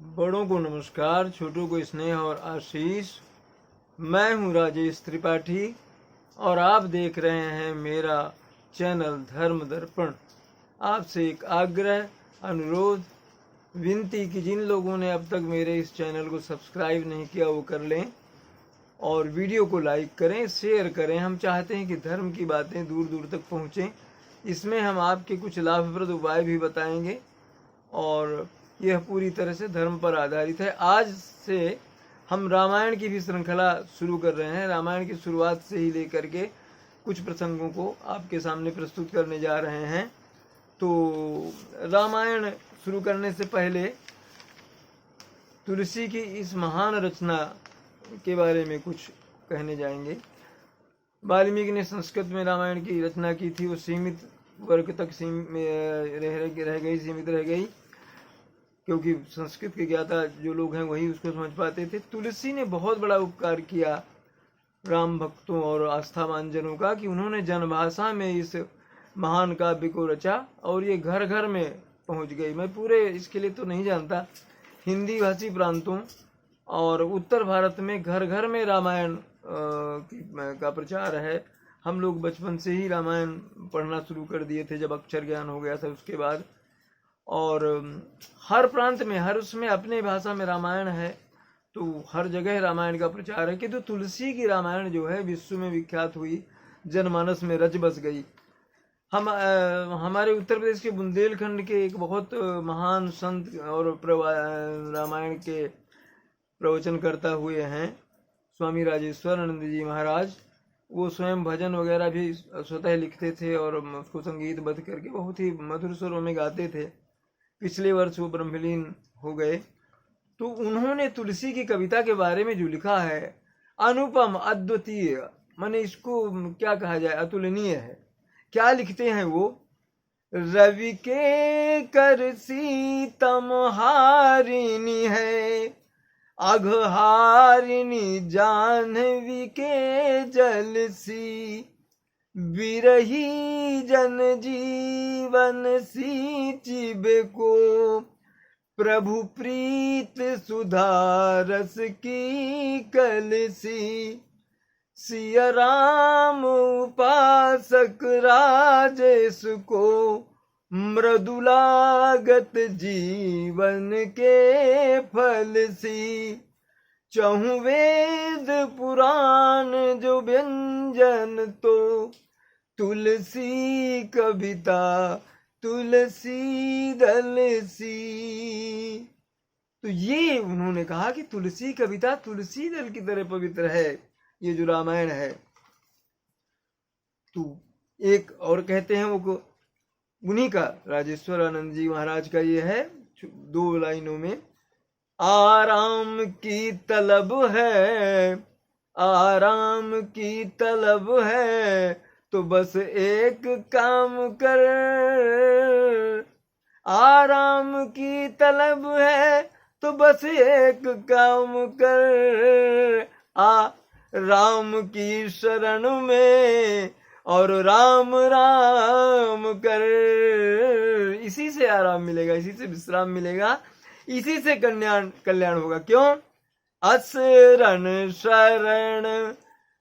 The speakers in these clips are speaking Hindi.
बड़ों को नमस्कार, छोटों को स्नेह और आशीष। मैं हूं राजेश त्रिपाठी और आप देख रहे हैं मेरा चैनल धर्म दर्पण। आपसे एक आग्रह, अनुरोध, विनती कि जिन लोगों ने अब तक मेरे इस चैनल को सब्सक्राइब नहीं किया वो कर लें और वीडियो को लाइक करें, शेयर करें। हम चाहते हैं कि धर्म की बातें दूर दूर तक पहुँचें। इसमें हम आपके कुछ लाभप्रद उपाय भी बताएंगे और यह पूरी तरह से धर्म पर आधारित है। आज से हम रामायण की भी श्रृंखला शुरू कर रहे हैं। रामायण की शुरुआत से ही लेकर के कुछ प्रसंगों को आपके सामने प्रस्तुत करने जा रहे हैं। तो रामायण शुरू करने से पहले तुलसी की इस महान रचना के बारे में कुछ कहने जाएंगे। वाल्मीकि ने संस्कृत में रामायण की रचना की थी। वो सीमित वर्ग तक सीमित रह गई क्योंकि संस्कृत के ज्ञाता जो लोग हैं वही उसको समझ पाते थे। तुलसी ने बहुत बड़ा उपकार किया राम भक्तों और आस्थावान जनों का कि उन्होंने जनभाषा में इस महान काव्य को रचा और ये घर घर में पहुंच गई। मैं पूरे इसके लिए तो नहीं जानता, हिंदी भाषी प्रांतों और उत्तर भारत में घर घर में रामायण का प्रचार है। हम लोग बचपन से ही रामायण पढ़ना शुरू कर दिए थे जब अक्षर ज्ञान हो गया था उसके बाद। और हर प्रांत में हर उसमें अपने भाषा में रामायण है, तो हर जगह रामायण का प्रचार है। कि तो तुलसी की रामायण जो है विश्व में विख्यात हुई, जनमानस में रच बस गई। हमारे उत्तर प्रदेश के बुंदेलखंड के एक बहुत महान संत और रामायण के प्रवचन करता हुए हैं स्वामी राजेश्वरानंद जी महाराज। वो स्वयं भजन वगैरह भी स्वतः लिखते थे और उसको संगीतबद्ध करके बहुत ही मधुर स्वरों में गाते थे। पिछले वर्ष वो ब्रह्मलीन हो गए। तो उन्होंने तुलसी की कविता के बारे में जो लिखा है अनुपम, अद्वितीय, माने इसको क्या कहा जाए, अतुलनीय है। क्या लिखते हैं वो? रवि के कर सीतम हारिणी है, अघहारिणी जाह्नवी के जल सी, बिरही जन जीवन सी चिबे को, प्रभु प्रीत सुधा रस की कलसी, सिया राम उपासक राजेश को, मृदुलागत जीवन के फल सी, चहु वेद पुराण जो व्यंजन तो, तुलसी कविता तुलसी दल सी। तो ये उन्होंने कहा कि तुलसी कविता तुलसी दल की तरह पवित्र है ये जो रामायण है। तो एक और कहते हैं वो उन्हीं का, राजेश्वरानंद जी महाराज का ये है, 2 लाइनों में। आराम की तलब है, आराम की तलब है, तो बस एक काम कर, आराम की तलब है तो बस एक काम कर, आ राम की शरण में और राम राम कर। इसी से आराम मिलेगा, इसी से विश्राम मिलेगा, इसी से कल्याण होगा। क्यों? असरण शरण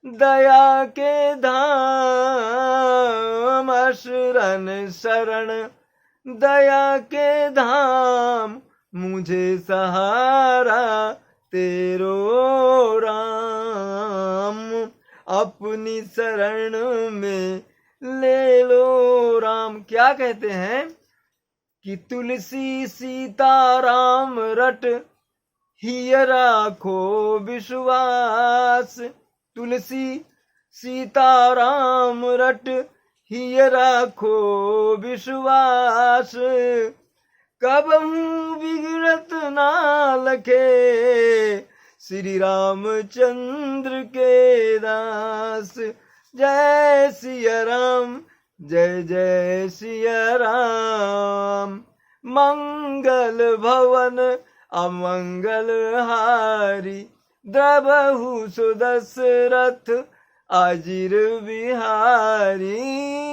दया के धाम, असरण शरण दया के धाम, मुझे सहारा तेरो राम, अपनी शरण में ले लो राम। क्या कहते हैं कि तुलसी सीता राम रट, हिय राखो विश्वास, तुलसी सीता राम रट, हिय राखो विश्वास, कबहू बिगड़त ना लखे, श्री रामचंद्र के दास। जय सिया राम, जय जय सिया राम, मंगल भवन अमंगल हारी, द्रबहु सुदशरथ अजिर बिहारी।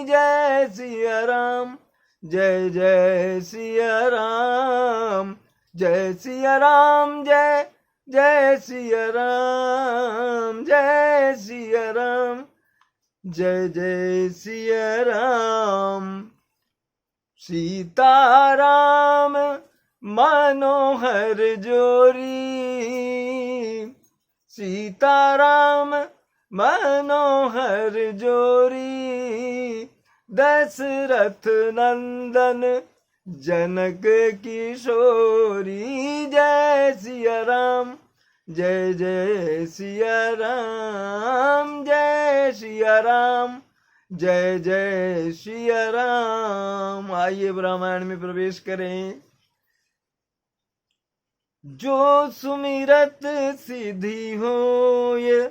जय सिया राम, जय जय सिया राम, जय सिया राम, जय जय सिया राम, जय सिया राम, जय जय सिया राम। सीताराम मनोहर जोरी, सीताराम मनोहर जोरी, दशरथ नंदन जनक किशोरी। जय सिया राम, जय जय सिया राम, जय सिया राम, जय जय सिया राम। आइए रामायण में प्रवेश करें। जो सुमिरत सिद्धि होय,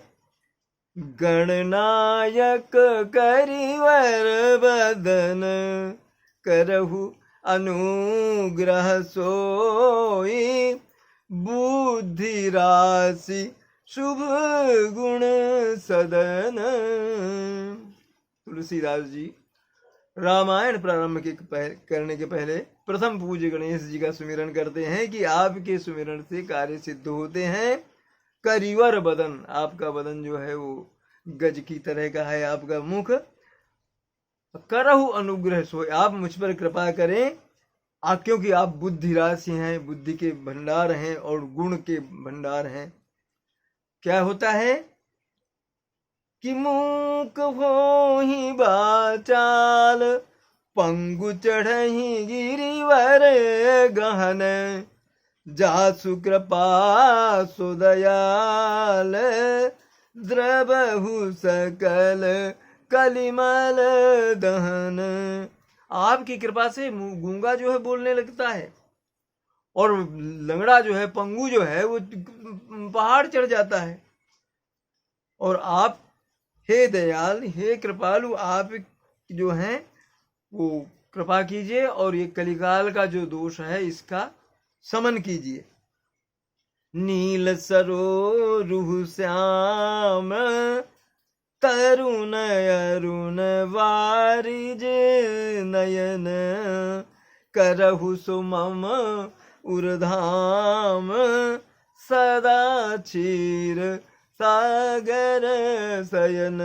गणनायक करिवर बदन, करहु अनुग्रह सोई, बुद्धि राशि शुभ गुण सदन। तुलसीदास जी रामायण प्रारंभ करने के पहले प्रथम पूज्य गणेश जी का सुमिरन करते हैं कि आपके सुमिरन से कार्य सिद्ध होते हैं। करिवर बदन, आपका बदन जो है वो गज की तरह का है, आपका मुख। करहु अनुग्रह सोय, आप मुझ पर कृपा करें, क्योंकि आप बुद्धि राशि हैं, बुद्धि के भंडार हैं और गुण के भंडार हैं। क्या होता है कि मूक होहि बाचाल, पंगु चढ़हि गिरिवर गहन, जासु कृपा सो दयाल, द्रवहु सकल कलिमल दहन। आपकी कृपा से गूंगा जो है बोलने लगता है, और लंगड़ा जो है, पंगु जो है, वो पहाड़ चढ़ जाता है। और आप हे दयाल, हे कृपालु, आप जो हैं वो कृपा कीजिए और ये कलिकाल का जो दोष है इसका समन कीजिए। नील सरोरुह श्याम, तरुण अरुण वारिज नयन, करहु सुमम उर्धाम, सदा क्षीर सागर शयन।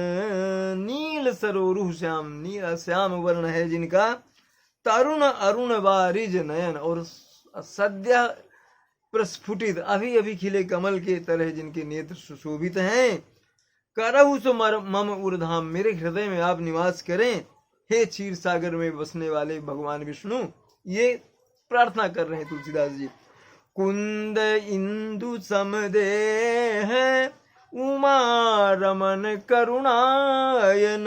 नील सरोरुह श्याम, नीला श्याम वर्ण है जिनका, तरुण अरुण वारिज नयन, और सद्य प्रस्फुटित अभी अभी खिले कमल के तरह जिनके नेत्र सुशोभित हैं। करहु सो मम उर्धाम, मेरे हृदय में आप निवास करें। हे क्षीर सागर में बसने वाले भगवान विष्णु, ये प्रार्थना कर रहे हैं तुलसीदास जी। कुंद इंदु समदेह, उमा रमन करुणायन,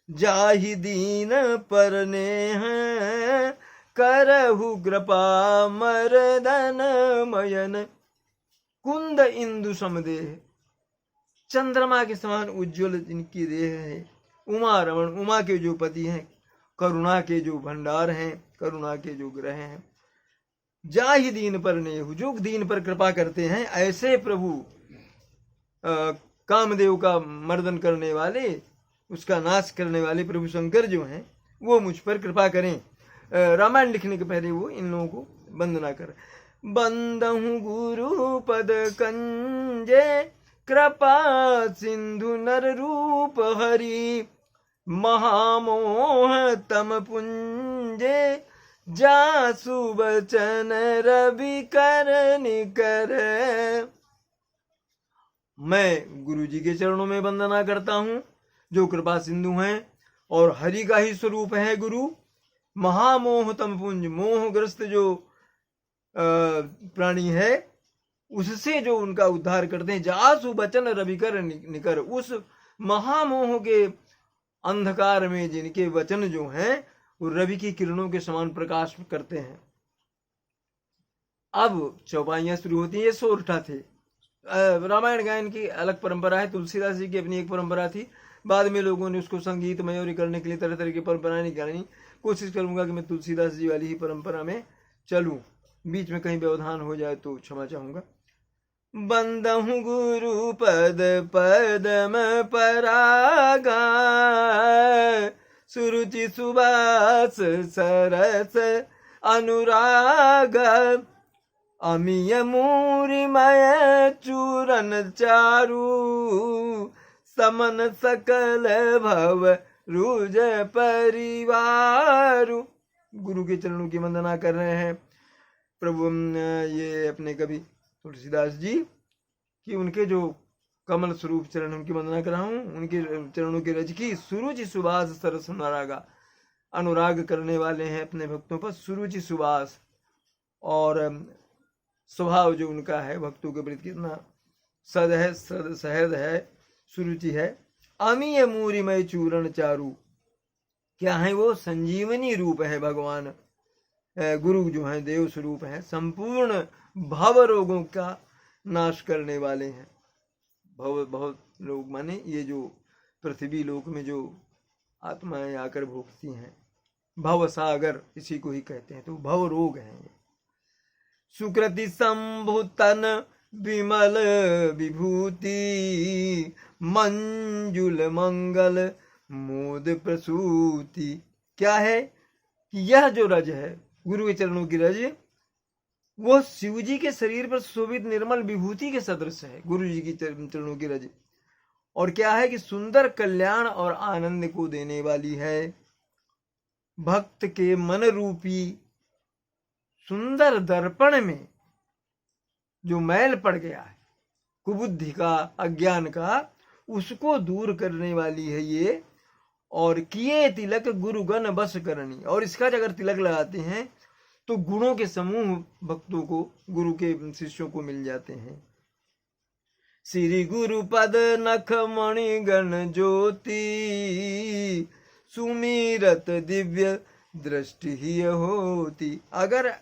जाहि दीन पर नेह, करहु कृपा मर्दन मयन। कुंद इंदु समदेह, चंद्रमा के समान उज्ज्वल जिनकी देह है। उमा रमन, उमा के जो पति हैं, करुणा के जो भंडार हैं, करुणा के जो ग्रह हैं। जाहि दीन पर नेहु, जो दीन पर कृपा करते हैं, ऐसे प्रभु कामदेव का मर्दन करने वाले, उसका नाश करने वाले प्रभु शंकर जो हैं, वो मुझ पर कृपा करें। रामायण लिखने के पहले वो इन लोगों को वंदना कर। बंदहु गुरु पद कंजे, कृपा सिंधु नर रूप हरि, महामोह तम पुंजे, जासु बचन रवि कर निकर। मैं गुरु जी के चरणों में वंदना करता हूँ, जो कृपा सिंधु हैं और हरि का ही स्वरूप है गुरु। महामोह तम पुंज, मोहग्रस्त जो प्राणी है उससे जो उनका उद्धार करते हैं। जासु बचन रविकर निकर, उस महामोह के अंधकार में जिनके वचन जो हैं वो रवि की किरणों के समान प्रकाश करते हैं। अब चौपाइयां शुरू होती है। ये सोरठा थे। रामायण गायन की अलग परंपरा है, तुलसीदास जी की अपनी एक परंपरा थी। बाद में लोगों ने उसको संगीतमय करने के लिए तरह तरह की परंपराएं निकाली। कोशिश करूंगा कि मैं तुलसीदास जी वाली ही परंपरा में चलूं, बीच में कहीं व्यवधान हो जाए तो क्षमा चाहूंगा। बंदहु गुरु पद पदम परागा, सुरुचि सुबास सरस अनुराग, अमीय मूरिमय चूरन चारु, समन सकल भव रुज परिवारु। गुरु के चरणों की वंदना कर रहे हैं प्रभु ये अपने कवि तुलसीदास जी कि उनके जो कमल स्वरूप चरण उनकी वंदना कर रहा हूँ। उनके चरणों की रज की सुरुचि सुबास सरस अनुरागा, अनुराग करने वाले हैं अपने भक्तों पर। सुरुचि सुबास और स्वभाव जो उनका है भक्तों के प्रति कितना सद है, सहृद है, सुरुचि है। अमीय मूरिमय चूरण चारु, क्या है वो? संजीवनी रूप है भगवान गुरु जो है, देव स्वरूप है, संपूर्ण भव रोगों का नाश करने वाले हैं। भव बहुत लोग माने ये जो पृथ्वी लोक में जो आत्माएं आकर भोगती हैं, भव सागर इसी को ही कहते हैं, तो भव रोग हैं ये। सुकृति संभुतन विमल विभूति, मंजुल मंगल मोद प्रसूति। क्या है कि यह जो रज है गुरु के चरणों की रज, वो शिव जी के शरीर पर शोभित निर्मल विभूति के सदृश है गुरु जी की चरणों की रज। और क्या है कि सुंदर कल्याण और आनंद को देने वाली है। भक्त के मन रूपी सुंदर दर्पण में जो मैल पड़ गया है कुबुद्धि का, अज्ञान का, उसको दूर करने वाली है ये। और किए तिलक गुरुगण बस करनी, और इसका अगर तिलक लगाते हैं तो गुणों के समूह भक्तों को, गुरु के शिष्यों को मिल जाते हैं। श्री गुरु पद नख मणि गण ज्योति, सुमिरत दिव्य दृष्टि ही होती। अगर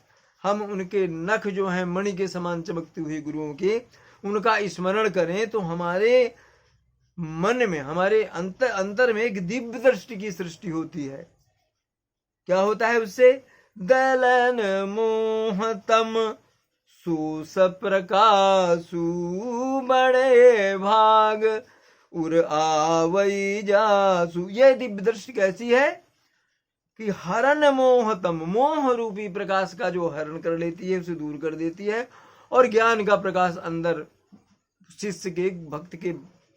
हम उनके नख जो हैं मणि के समान चमकते हुए गुरुओं के, उनका स्मरण करें तो हमारे मन में, हमारे अंतर में एक दिव्य दृष्टि की सृष्टि होती है। क्या होता है उससे? दलन मोहतम सुस प्रकाशु, बड़े भाग उर आवई जासु। यह दिव्य दृष्टि कैसी है कि हरण मोहतम, मोह रूपी प्रकाश का जो हरण कर लेती है, उसे दूर कर देती है, और ज्ञान का प्रकाश अंदर शिष्य के, भक्त के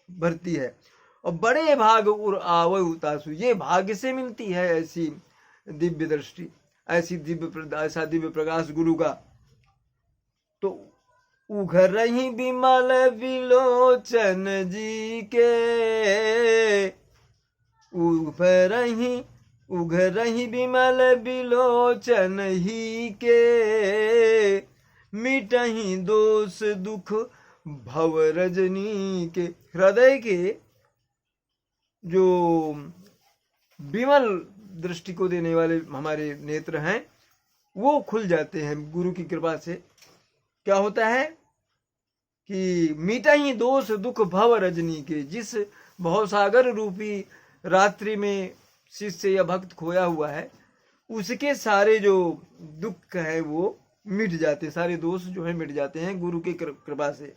भरती है। और बड़े भाग उर आवई उतासु, ये भाग्य से मिलती है ऐसी दिव्य दृष्टि, ऐसा दिव्य प्रकाश गुरु का। तो उघरहि विमल विलोचन जी के, उघरहि विमल विलोचन ही के, मिटहि दोष दुख भव रजनी के। हृदय के जो विमल दृष्टि को देने वाले हमारे नेत्र हैं वो खुल जाते हैं गुरु की कृपा से। क्या होता है कि मीटा ही दोष दुख भव रजनी के, जिस भवसागर रूपी रात्रि में शिष्य या भक्त खोया हुआ है, उसके सारे जो दुख है वो मिट जाते, सारे दोष जो है मिट जाते हैं गुरु की कृपा से।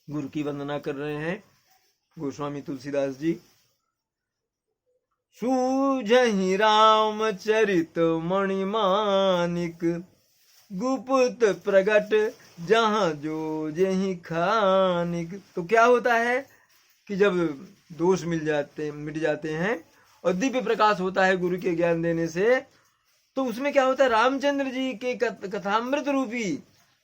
गुरु की वंदना कर रहे हैं गोस्वामी तुलसीदास जी। सूझहि रामचरित मणिमानिक, गुप्त प्रगट जहां जो जही खानिक। तो क्या होता है कि जब दोष मिट जाते हैं और दिव्य प्रकाश होता है गुरु के ज्ञान देने से, तो उसमें क्या होता है, रामचंद्र जी के कथामृत रूपी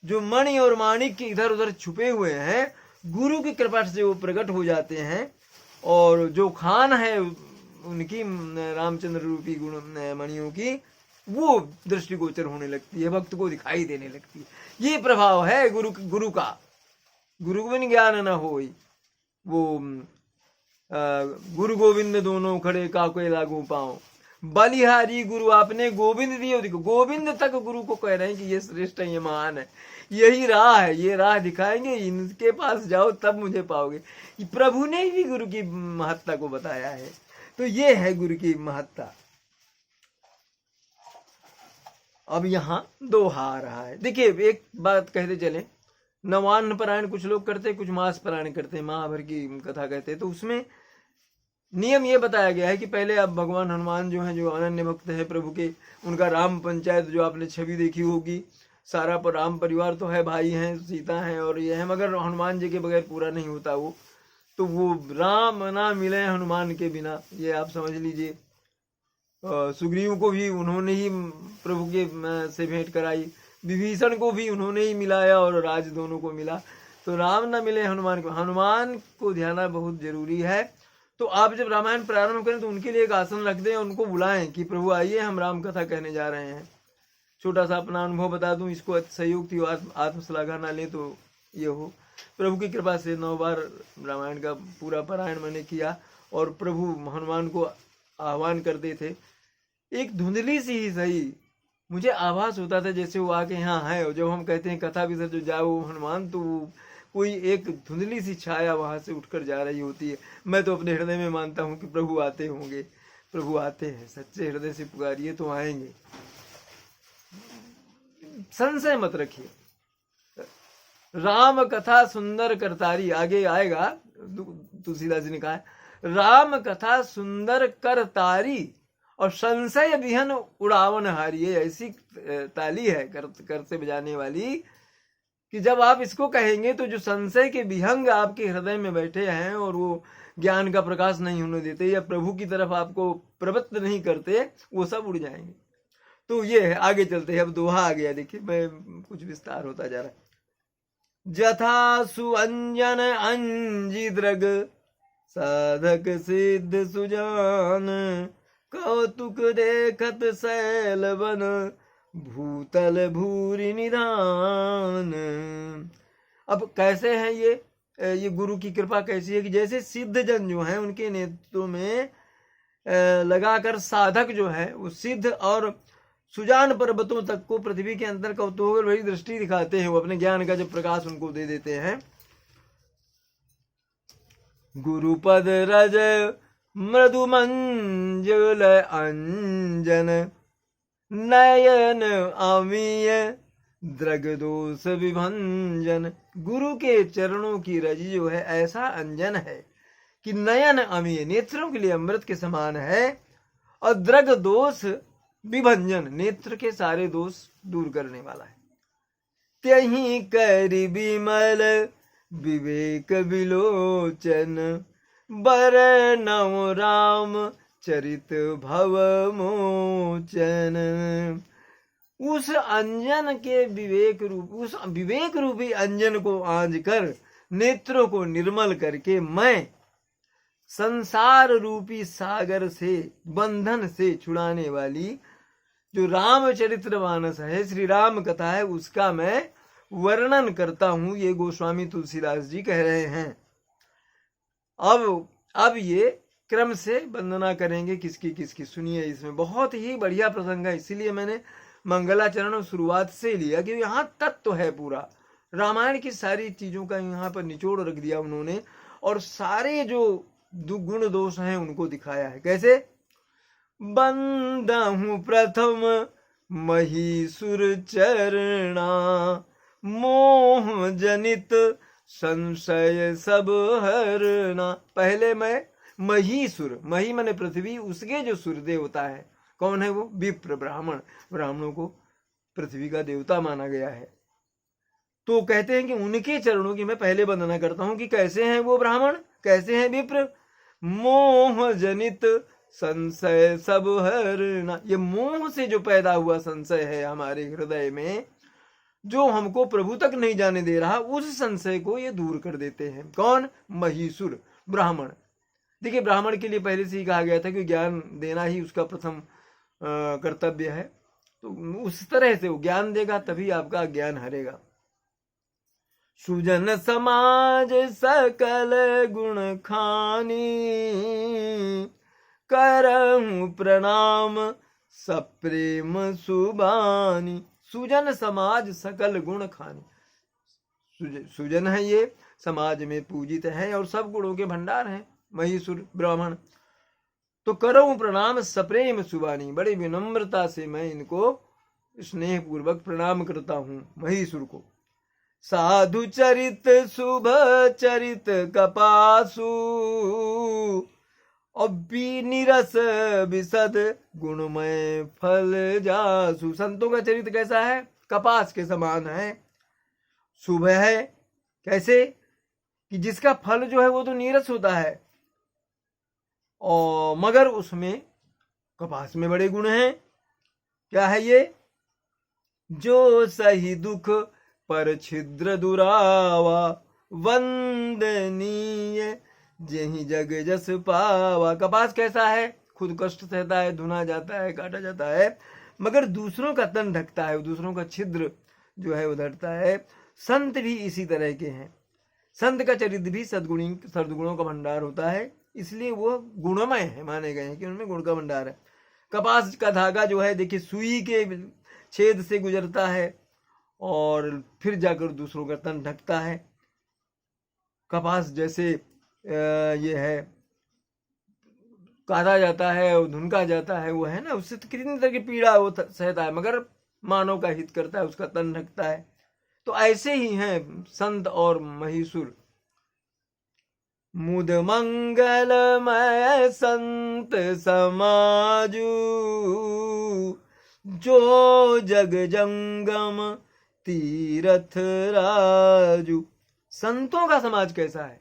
जो मणि और माणिक के इधर उधर छुपे हुए हैं, गुरु की कृपा से वो प्रकट हो जाते हैं। और जो खान है उनकी, रामचंद्र रूपी गुण मणियों की, वो दृष्टिगोचर होने लगती है, भक्त को दिखाई देने लगती है। ये प्रभाव है गुरु का। गुरु को बिन ज्ञान न होई, वो गुरु गोविंद दोनों खड़े काकोय लागू पाओ। बलिहारी गुरु आपने गोविंद दिए। देखो, गोविंद तक गुरु को कह रहे हैं कि ये श्रेष्ठ है, ये महान है, यही राह है, ये राह दिखाएंगे, इनके पास जाओ तब मुझे पाओगे। प्रभु ने भी गुरु की महत्ता को बताया है। तो ये है गुरु की महत्ता। अब यहाँ दोहा आ रहा है। देखिए, एक बात कहते चले, नवान्न पारायण कुछ लोग करते, कुछ मास पारायण करते, महाभर की कथा कहते, तो उसमें नियम ये बताया गया है कि पहले आप भगवान हनुमान जो हैं, जो अनन्य भक्त है प्रभु के, उनका राम पंचायत जो आपने छवि देखी होगी, सारा पर राम परिवार तो है, भाई हैं, सीता हैं और ये है, मगर हनुमान जी के बगैर पूरा नहीं होता वो। तो वो राम ना मिले हनुमान के बिना, ये आप समझ लीजिए। सुग्रीव को भी उन्होंने ही प्रभु के से भेंट कराई, विभीषण को भी उन्होंने ही मिलाया और राज दोनों को मिला। तो राम ना मिले हनुमान को, हनुमान को ध्याना बहुत जरूरी है। तो आप जब रामायण प्रारंभ करें तो उनके लिए एक आसन रख दें, उनको बुलाएं कि प्रभु आइए हम राम कथा कहने जा रहे हैं। छोटा सा अपना अनुभव बता दूं, इसको संयुक्त आत्मश्लाघा ना ले तो ये हो। प्रभु की कृपा से 9 बार रामायण का पूरा पारायण मैंने किया और प्रभु हनुमान को आह्वान करते थे। एक धुंधली सी ही सही मुझे आभास होता था जैसे वो आके यहाँ है, और जब हम कहते हैं कथा विसर्ज जो जाओ हनुमान, तो कोई एक धुंधली सी छाया वहां से उठकर जा रही होती है। मैं तो अपने हृदय में मानता हूँ कि प्रभु आते होंगे, प्रभु आते हैं, सच्चे हृदय से पुकारिए तो आएंगे, संशय मत रखिए। राम कथा सुंदर करतारी, आगे आएगा, तुलसीदास जी ने कहा राम कथा सुंदर करतारी और संशय विहन उड़ावन हारी। ये ऐसी ताली है कर से बजाने वाली कि जब आप इसको कहेंगे तो जो संशय के विहंग आपके हृदय में बैठे हैं और वो ज्ञान का प्रकाश नहीं होने देते या प्रभु की तरफ आपको प्रवृत्त नहीं करते, वो सब उड़ जाएंगे। तो ये है, आगे चलते हैं। अब दोहा आ गया, देखिए मैं कुछ विस्तार होता जा रहा है। जथा सुअंजन अंजी द्रग साधक सिद्ध सुजान, कौतुक देखत शैल बन भूतल भूरि निधान। अब कैसे है ये गुरु की कृपा कैसी है कि जैसे सिद्ध जन जो हैं उनके नेत्रों में लगाकर साधक जो है वो सिद्ध और सुजान पर्वतों तक को पृथ्वी के अंदर कौतूहल भरी दृष्टि दिखाते हैं, वो अपने ज्ञान का जब प्रकाश उनको दे देते हैं। गुरुपद रज मृदु मंजुल अंजन, नयन अमीय द्रग दोष विभंजन। गुरु के चरणों की रज जो है ऐसा अंजन है कि नयन अमीय, नेत्रों के लिए अमृत के समान है, और द्रग दोष विभंजन, नेत्र के सारे दोष दूर करने वाला है। त्यहि करि विमल विवेक विलोचन, बरनौ राम चरित भव मोचन। उस अंजन के उस विवेक रूपी अंजन को आंज कर नेत्रों को निर्मल करके मैं संसार रूपी सागर से, बंधन से छुड़ाने वाली जो रामचरितमानस है, श्री राम कथा है, उसका मैं वर्णन करता हूं। ये गोस्वामी तुलसीदास जी कह रहे हैं। अब ये क्रम से वंदना करेंगे किसकी सुनिए। इसमें बहुत ही बढ़िया प्रसंग है, इसीलिए मैंने मंगलाचरण शुरुआत से लिया कि यहाँ तत्व है पूरा रामायण की सारी चीजों का यहाँ पर निचोड़ रख दिया उन्होंने, और सारे जो गुण दोष हैं उनको दिखाया है। कैसे? बंदहु प्रथम महीसुर चरणा, मोह जनित संशय सब हरना। पहले मैं महीसुर, मही माने पृथ्वी, उसके जो सूर्य देवता है, कौन है वो? विप्र, ब्राह्मण। ब्राह्मणों को पृथ्वी का देवता माना गया है। तो कहते हैं कि उनके चरणों की मैं पहले वंदना करता हूं कि कैसे हैं वो ब्राह्मण, कैसे हैं विप्र। मोह जनित संशय सब हरना, ये मोह से जो पैदा हुआ संशय है हमारे हृदय में, जो हमको प्रभु तक नहीं जाने दे रहा, उस संशय को ये दूर कर देते हैं। कौन? महीसुर, ब्राह्मण। देखिए ब्राह्मण के लिए पहले से ही कहा गया था कि ज्ञान देना ही उसका प्रथम कर्तव्य है। तो उस तरह से वो ज्ञान देगा तभी आपका ज्ञान हरेगा। सुजन समाज सकल गुण खानी, करहूं प्रणाम सप्रेम सुबानी। सुजन समाज सकल गुण खानी, सुजन है ये, समाज में पूजित है और सब गुणों के भंडार हैं महीसुर ब्राह्मण। तो करहूं प्रणाम सप्रेम सुबानी, बड़ी विनम्रता से मैं इनको स्नेह पूर्वक प्रणाम करता हूं महीसुर को। साधु चरित शुभ चरित कपासु, अभी निरस विशद गुणमय फल जासु। संतों का चरित्र कैसा है? कपास के समान है, शुभ है। कैसे कि जिसका फल जो है वो तो नीरस होता है, और मगर उसमें कपास में बड़े गुण हैं। क्या है ये? जो सही दुख पर छिद्र दुरावा, वंदनीय जेहि जग जस पावा। कपास कैसा है? खुद कष्ट सहता है, धुना जाता है, काटा जाता है, मगर दूसरों का तन ढकता है, दूसरों का छिद्र जो है उधरता है। संत भी इसी तरह के हैं। संत का चरित्र भी सद्गुणों का भंडार होता है, इसलिए वो गुणमय है, माने गए हैं कि उनमें गुण का भंडार है। कपास का धागा जो है देखिए सुई के छेद से गुजरता है और फिर जाकर दूसरों का तन ढकता है। कपास जैसे ये है, काटा जाता है और धुनका जाता है, वो है ना, उससे तो कितनी तरह की पीड़ा वो सहता है, मगर मानव का हित करता है, उसका तन ढकता है। तो ऐसे ही हैं संत और महिषुर। मुद मंगलमय संत समाजू, जो जग जंगम तीरथ राजू। संतों का समाज कैसा है?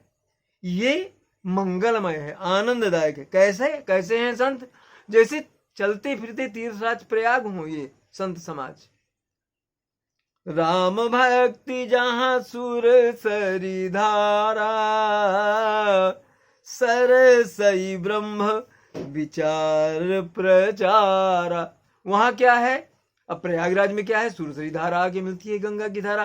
ये मंगलमय है, आनंददायक है। कैसे हैं संत? जैसे चलते फिरते तीर्थराज प्रयाग हो ये संत समाज। राम भक्ति जहाँ सुर सरी धारा, सरसई ब्रह्म विचार प्रचारा। वहां क्या है? अब प्रयागराज में क्या है? सुरसरी धारा आके मिलती है, गंगा की धारा।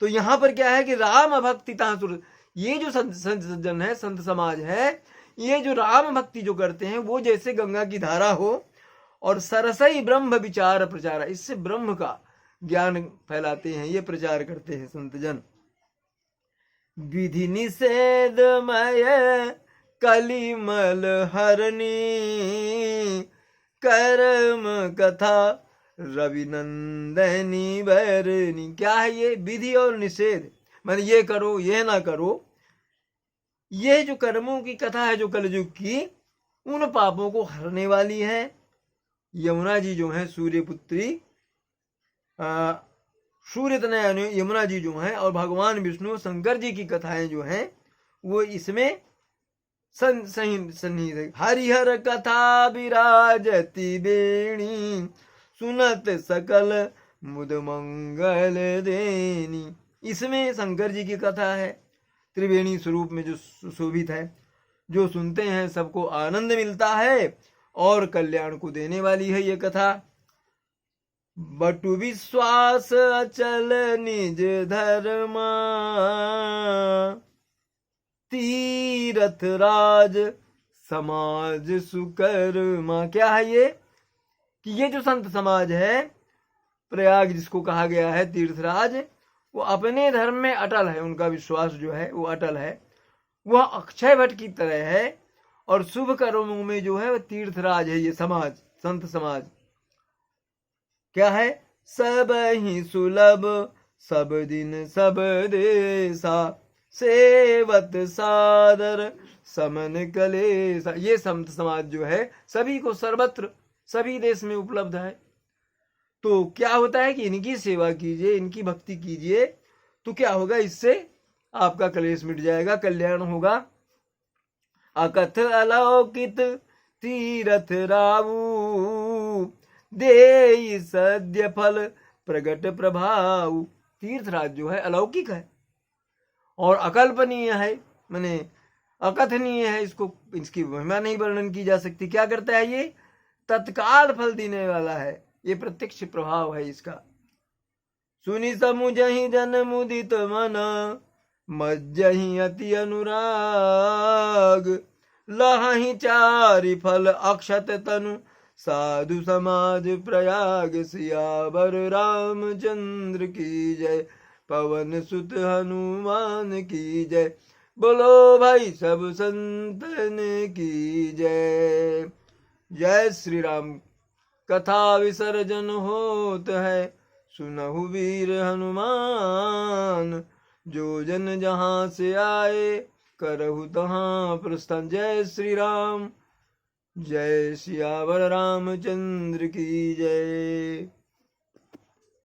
तो यहाँ पर क्या है कि राम भक्ति तहाँ सुर। ये जो संत सज्जन है, संत समाज है, ये जो राम भक्ति जो करते हैं वो जैसे गंगा की धारा हो, और सरसई ब्रह्म विचार प्रचारा, इससे ब्रह्म का ज्ञान फैलाते हैं, ये प्रचार करते हैं संत जन। विधि निषेधमय कलिमल हरणी, कर्म कथा रविनंदनी बैरनी। क्या है ये? विधि और निषेध, माने ये करो ये ना करो। ये जो कर्मों की कथा है जो कलयुग की, उन पापों को हरने वाली है। यमुना जी जो है सूर्यपुत्री, सूर्य तनया यमुना जी जो हैं, और भगवान विष्णु शंकर जी की कथाएं जो हैं वो इसमें सन्निहित है। हरिहर कथा विराजती बेणी, सुनत सकल मुद मंगल देनी। इसमें शंकर जी की कथा है, त्रिवेणी स्वरूप में जो सुशोभित है, जो सुनते हैं सबको आनंद मिलता है और कल्याण को देने वाली है ये कथा। बटु विश्वास अचल निज धर्मा, तीरथ राज समाज सुकर्मा। क्या है ये? कि ये जो संत समाज है, प्रयाग जिसको कहा गया है तीर्थराज, वो अपने धर्म में अटल है, उनका विश्वास जो है वो अटल है। वह अक्षय वट की तरह है, और शुभ कर्मों में जो है वह तीर्थराज है ये समाज, संत समाज। क्या है? सब ही सुलभ सब दिन सब देसा, सेवत सादर समन कलेसा। ये संत समाज जो है सभी को सर्वत्र सभी देश में उपलब्ध है। तो क्या होता है कि इनकी सेवा कीजिए, इनकी भक्ति कीजिए, तो क्या होगा? इससे आपका क्लेश मिट जाएगा, कल्याण होगा। अकथ अलौकित तीरथ रावू, दे सद्य फल प्रगट प्रभाव। तीर्थराज जो है अलौकिक है और अकल्पनीय है, माने अकथनीय है, इसकी महिमा नहीं वर्णन की जा सकती। क्या करता है ये? तत्काल फल देने वाला है, ये प्रत्यक्ष प्रभाव है इसका। सुनि समुझहि जन मुदित मन, मज्जहि अति अनुराग, लहहि चारि फल अक्षत तनु, साधु समाज प्रयाग। सियावर रामचंद्र की जय, पवन सुत हनुमान की जय, बोलो भाई सब संतन की जय। जय श्री राम। कथा विसर्जन होत है, सुनहु वीर हनुमान, जो जन जहाँ से आए, करहु तहाँ प्रस्थान। जय श्री राम। जय सियावर रामचंद्र की जय।